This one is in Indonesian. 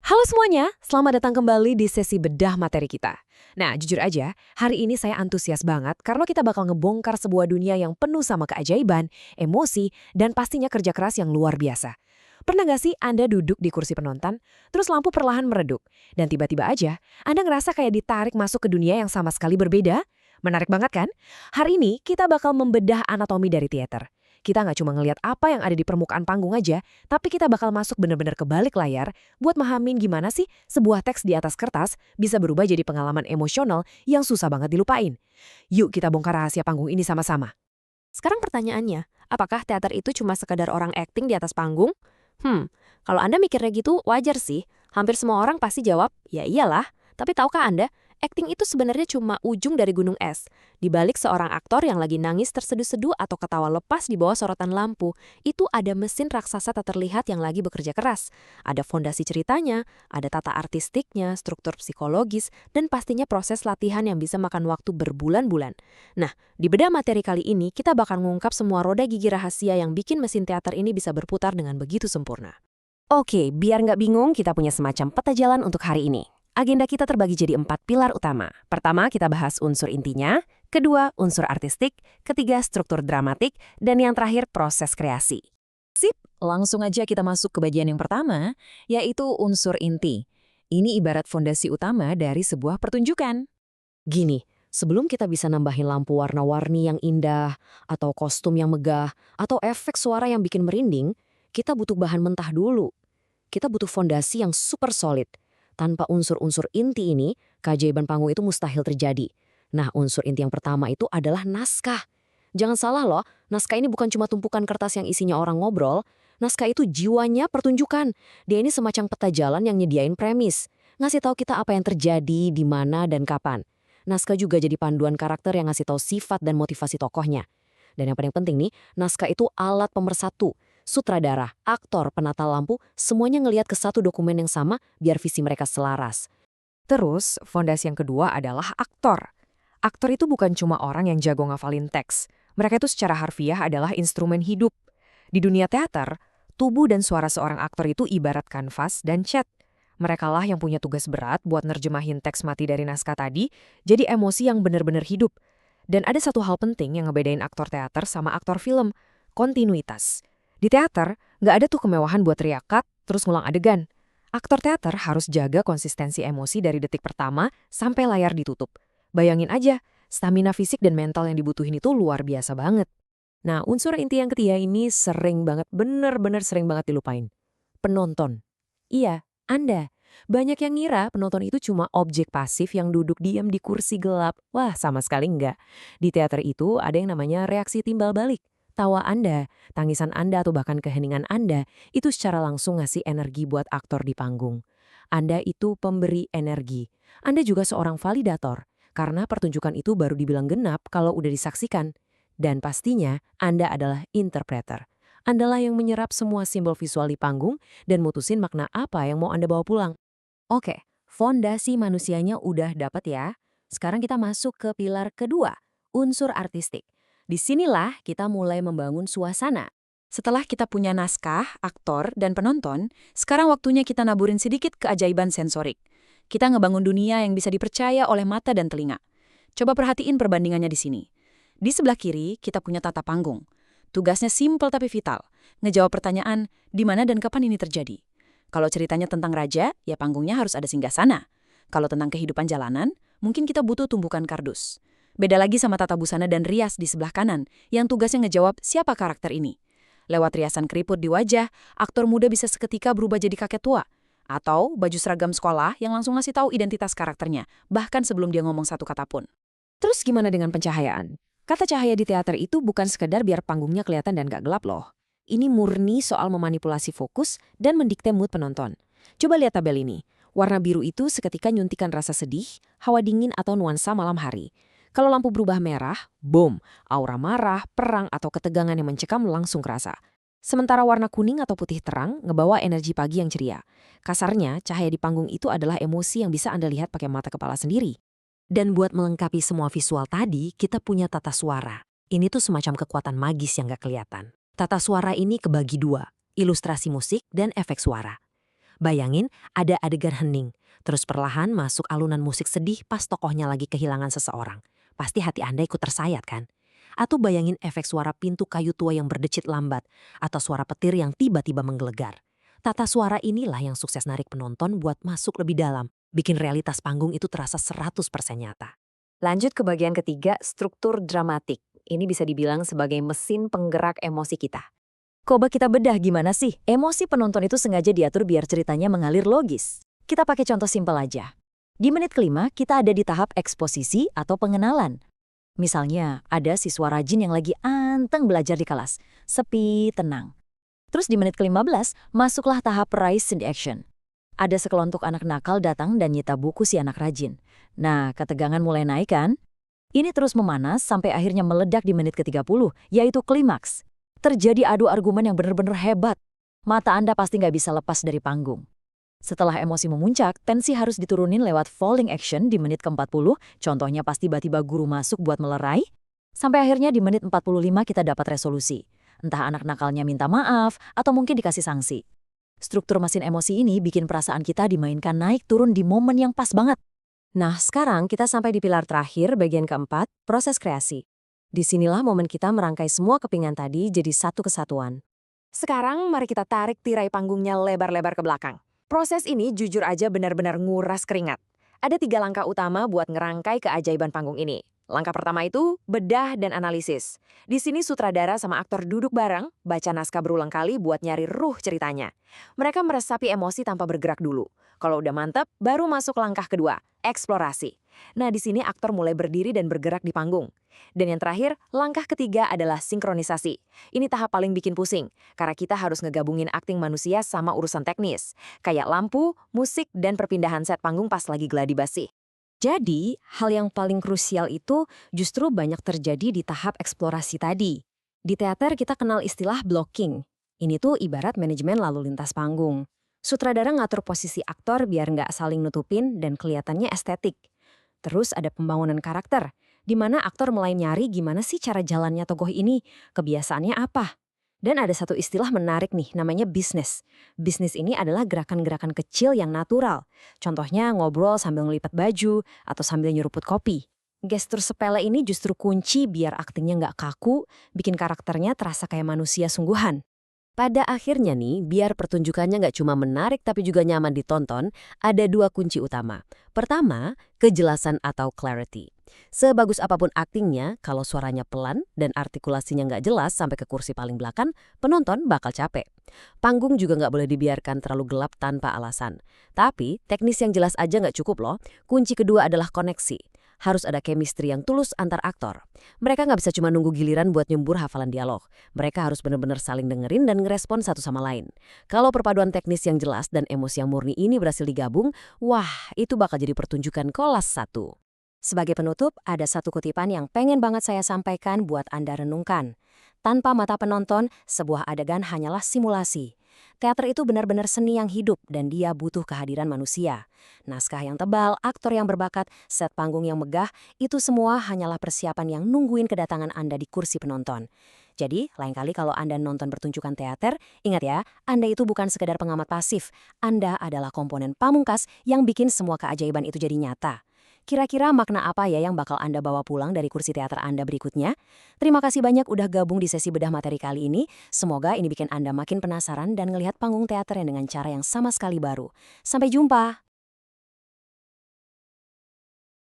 Halo semuanya, selamat datang kembali di sesi bedah materi kita. Nah, jujur aja, hari ini saya antusias banget karena kita bakal ngebongkar sebuah dunia yang penuh sama keajaiban, emosi, dan pastinya kerja keras yang luar biasa. Pernah nggak sih Anda duduk di kursi penonton, terus lampu perlahan meredup, dan tiba-tiba aja Anda ngerasa kayak ditarik masuk ke dunia yang sama sekali berbeda? Menarik banget kan? Hari ini kita bakal membedah anatomi dari teater. Kita nggak cuma ngelihat apa yang ada di permukaan panggung aja, tapi kita bakal masuk bener-bener ke balik layar buat mahamin gimana sih sebuah teks di atas kertas bisa berubah jadi pengalaman emosional yang susah banget dilupain. Yuk kita bongkar rahasia panggung ini sama-sama. Sekarang pertanyaannya, apakah teater itu cuma sekadar orang akting di atas panggung? Kalau Anda mikirnya gitu, wajar sih. Hampir semua orang pasti jawab, ya iyalah. Tapi tahukah Anda, akting itu sebenarnya cuma ujung dari gunung es. Di balik seorang aktor yang lagi nangis terseduh-seduh atau ketawa lepas di bawah sorotan lampu, itu ada mesin raksasa tak terlihat yang lagi bekerja keras. Ada fondasi ceritanya, ada tata artistiknya, struktur psikologis, dan pastinya proses latihan yang bisa makan waktu berbulan-bulan. Nah, di bedah materi kali ini, kita bakal mengungkap semua roda gigi rahasia yang bikin mesin teater ini bisa berputar dengan begitu sempurna. Oke, biar nggak bingung, kita punya semacam peta jalan untuk hari ini. Agenda kita terbagi jadi 4 pilar utama. Pertama, kita bahas unsur intinya. Kedua, unsur artistik. Ketiga, struktur dramatik. Dan yang terakhir, proses kreasi. Sip, langsung aja kita masuk ke bagian yang pertama, yaitu unsur inti. Ini ibarat fondasi utama dari sebuah pertunjukan. Gini, sebelum kita bisa nambahin lampu warna-warni yang indah, atau kostum yang megah, atau efek suara yang bikin merinding, kita butuh bahan mentah dulu. Kita butuh fondasi yang super solid. Tanpa unsur-unsur inti ini, keajaiban panggung itu mustahil terjadi. Nah, unsur inti yang pertama itu adalah naskah. Jangan salah loh, naskah ini bukan cuma tumpukan kertas yang isinya orang ngobrol. Naskah itu jiwanya pertunjukan. Dia ini semacam peta jalan yang nyediain premis. Ngasih tahu kita apa yang terjadi, di mana, dan kapan. Naskah juga jadi panduan karakter yang ngasih tahu sifat dan motivasi tokohnya. Dan yang paling penting nih, naskah itu alat pemersatu. Sutradara, aktor, penata lampu, semuanya ngelihat ke satu dokumen yang sama biar visi mereka selaras. Terus, fondasi yang kedua adalah aktor. Aktor itu bukan cuma orang yang jago ngafalin teks. Mereka itu secara harfiah adalah instrumen hidup. Di dunia teater, tubuh dan suara seorang aktor itu ibarat kanvas dan cat. Merekalah yang punya tugas berat buat nerjemahin teks mati dari naskah tadi, jadi emosi yang benar-benar hidup. Dan ada satu hal penting yang ngebedain aktor teater sama aktor film, kontinuitas. Di teater, nggak ada tuh kemewahan buat teriak cut, terus ngulang adegan. Aktor teater harus jaga konsistensi emosi dari detik pertama sampai layar ditutup. Bayangin aja, stamina fisik dan mental yang dibutuhin itu luar biasa banget. Nah, unsur inti yang ketiga ini sering banget, bener-bener sering banget dilupain. Penonton. Iya, Anda. Banyak yang ngira penonton itu cuma objek pasif yang duduk diam di kursi gelap. Wah, sama sekali enggak. Di teater itu ada yang namanya reaksi timbal balik. Tawa Anda, tangisan Anda atau bahkan keheningan Anda itu secara langsung ngasih energi buat aktor di panggung. Anda itu pemberi energi. Anda juga seorang validator, karena pertunjukan itu baru dibilang genap kalau udah disaksikan. Dan pastinya Anda adalah interpreter. Andalah yang menyerap semua simbol visual di panggung dan mutusin makna apa yang mau Anda bawa pulang. Oke, fondasi manusianya udah dapat ya. Sekarang kita masuk ke pilar kedua, unsur artistik. Disinilah kita mulai membangun suasana. Setelah kita punya naskah, aktor, dan penonton, sekarang waktunya kita naburin sedikit keajaiban sensorik. Kita ngebangun dunia yang bisa dipercaya oleh mata dan telinga. Coba perhatiin perbandingannya di sini. Di sebelah kiri, kita punya tata panggung. Tugasnya simpel tapi vital. Ngejawab pertanyaan, di mana dan kapan ini terjadi. Kalau ceritanya tentang raja, ya panggungnya harus ada singgasana. Kalau tentang kehidupan jalanan, mungkin kita butuh tumbukan kardus. Beda lagi sama tata busana dan rias di sebelah kanan, yang tugasnya ngejawab siapa karakter ini. Lewat riasan keriput di wajah, aktor muda bisa seketika berubah jadi kakek tua. Atau baju seragam sekolah yang langsung ngasih tahu identitas karakternya, bahkan sebelum dia ngomong satu kata pun. Terus gimana dengan pencahayaan? Kata cahaya di teater itu bukan sekedar biar panggungnya kelihatan dan gak gelap loh. Ini murni soal memanipulasi fokus dan mendikte mood penonton. Coba lihat tabel ini. Warna biru itu seketika nyuntikan rasa sedih, hawa dingin atau nuansa malam hari. Kalau lampu berubah merah, boom, aura marah, perang, atau ketegangan yang mencekam langsung kerasa. Sementara warna kuning atau putih terang ngebawa energi pagi yang ceria. Kasarnya, cahaya di panggung itu adalah emosi yang bisa Anda lihat pakai mata kepala sendiri. Dan buat melengkapi semua visual tadi, kita punya tata suara. Ini tuh semacam kekuatan magis yang gak kelihatan. Tata suara ini kebagi dua, ilustrasi musik dan efek suara. Bayangin ada adegan hening, terus perlahan masuk alunan musik sedih pas tokohnya lagi kehilangan seseorang. Pasti hati Anda ikut tersayat kan? Atau bayangin efek suara pintu kayu tua yang berdecit lambat, atau suara petir yang tiba-tiba menggelegar. Tata suara inilah yang sukses narik penonton buat masuk lebih dalam, bikin realitas panggung itu terasa 100% nyata. Lanjut ke bagian ketiga, struktur dramatik. Ini bisa dibilang sebagai mesin penggerak emosi kita. Coba kita bedah gimana sih emosi penonton itu sengaja diatur biar ceritanya mengalir logis. Kita pakai contoh simpel aja. Di menit kelima, kita ada di tahap eksposisi atau pengenalan. Misalnya, ada siswa rajin yang lagi anteng belajar di kelas. Sepi, tenang. Terus di menit ke-15, masuklah tahap rise in action. Ada sekelompok anak nakal datang dan nyita buku si anak rajin. Nah, ketegangan mulai naik kan? Ini terus memanas sampai akhirnya meledak di menit ke-30, yaitu klimaks. Terjadi adu argumen yang benar-benar hebat. Mata Anda pasti nggak bisa lepas dari panggung. Setelah emosi memuncak, tensi harus diturunin lewat falling action di menit ke-40, contohnya pas tiba-tiba guru masuk buat melerai. Sampai akhirnya di menit 45 kita dapat resolusi. Entah anak nakalnya minta maaf, atau mungkin dikasih sanksi. Struktur mesin emosi ini bikin perasaan kita dimainkan naik turun di momen yang pas banget. Nah, sekarang kita sampai di pilar terakhir, bagian keempat, proses kreasi. Disinilah momen kita merangkai semua kepingan tadi jadi satu kesatuan. Sekarang mari kita tarik tirai panggungnya lebar-lebar ke belakang. Proses ini jujur aja benar-benar nguras keringat. Ada 3 langkah utama buat ngerangkai keajaiban panggung ini. Langkah pertama itu bedah dan analisis. Di sini sutradara sama aktor duduk bareng, baca naskah berulang kali buat nyari ruh ceritanya. Mereka meresapi emosi tanpa bergerak dulu. Kalau udah mantep, baru masuk langkah kedua, eksplorasi. Nah, di sini aktor mulai berdiri dan bergerak di panggung. Dan yang terakhir, langkah ketiga adalah sinkronisasi. Ini tahap paling bikin pusing, karena kita harus ngegabungin akting manusia sama urusan teknis. Kayak lampu, musik, dan perpindahan set panggung pas lagi gladi basi. Jadi, hal yang paling krusial itu justru banyak terjadi di tahap eksplorasi tadi. Di teater kita kenal istilah blocking. Ini tuh ibarat manajemen lalu lintas panggung. Sutradara ngatur posisi aktor biar nggak saling nutupin dan kelihatannya estetik. Terus ada pembangunan karakter, di mana aktor mulai nyari gimana sih cara jalannya tokoh ini, kebiasaannya apa. Dan ada satu istilah menarik nih, namanya bisnis. Bisnis ini adalah gerakan-gerakan kecil yang natural. Contohnya ngobrol sambil ngelipat baju atau sambil nyeruput kopi. Gestur sepele ini justru kunci biar aktingnya nggak kaku, bikin karakternya terasa kayak manusia sungguhan. Pada akhirnya nih, biar pertunjukannya nggak cuma menarik tapi juga nyaman ditonton, ada 2 kunci utama. Pertama, kejelasan atau clarity. Sebagus apapun aktingnya, kalau suaranya pelan dan artikulasinya nggak jelas sampai ke kursi paling belakang, penonton bakal capek. Panggung juga nggak boleh dibiarkan terlalu gelap tanpa alasan. Tapi, teknis yang jelas aja nggak cukup loh. Kunci kedua adalah koneksi. Harus ada chemistry yang tulus antar aktor. Mereka nggak bisa cuma nunggu giliran buat nyembur hafalan dialog. Mereka harus benar-benar saling dengerin dan ngerespon satu sama lain. Kalau perpaduan teknis yang jelas dan emosi yang murni ini berhasil digabung, wah, itu bakal jadi pertunjukan kelas 1. Sebagai penutup, ada satu kutipan yang pengen banget saya sampaikan buat Anda renungkan. Tanpa mata penonton, sebuah adegan hanyalah simulasi. Teater itu benar-benar seni yang hidup dan dia butuh kehadiran manusia. Naskah yang tebal, aktor yang berbakat, set panggung yang megah, itu semua hanyalah persiapan yang nungguin kedatangan Anda di kursi penonton. Jadi, lain kali kalau Anda nonton pertunjukan teater, ingat ya, Anda itu bukan sekedar pengamat pasif. Anda adalah komponen pamungkas yang bikin semua keajaiban itu jadi nyata. Kira-kira makna apa ya yang bakal Anda bawa pulang dari kursi teater Anda berikutnya? Terima kasih banyak udah gabung di sesi bedah materi kali ini. Semoga ini bikin Anda makin penasaran dan ngelihat panggung teater yang dengan cara yang sama sekali baru. Sampai jumpa!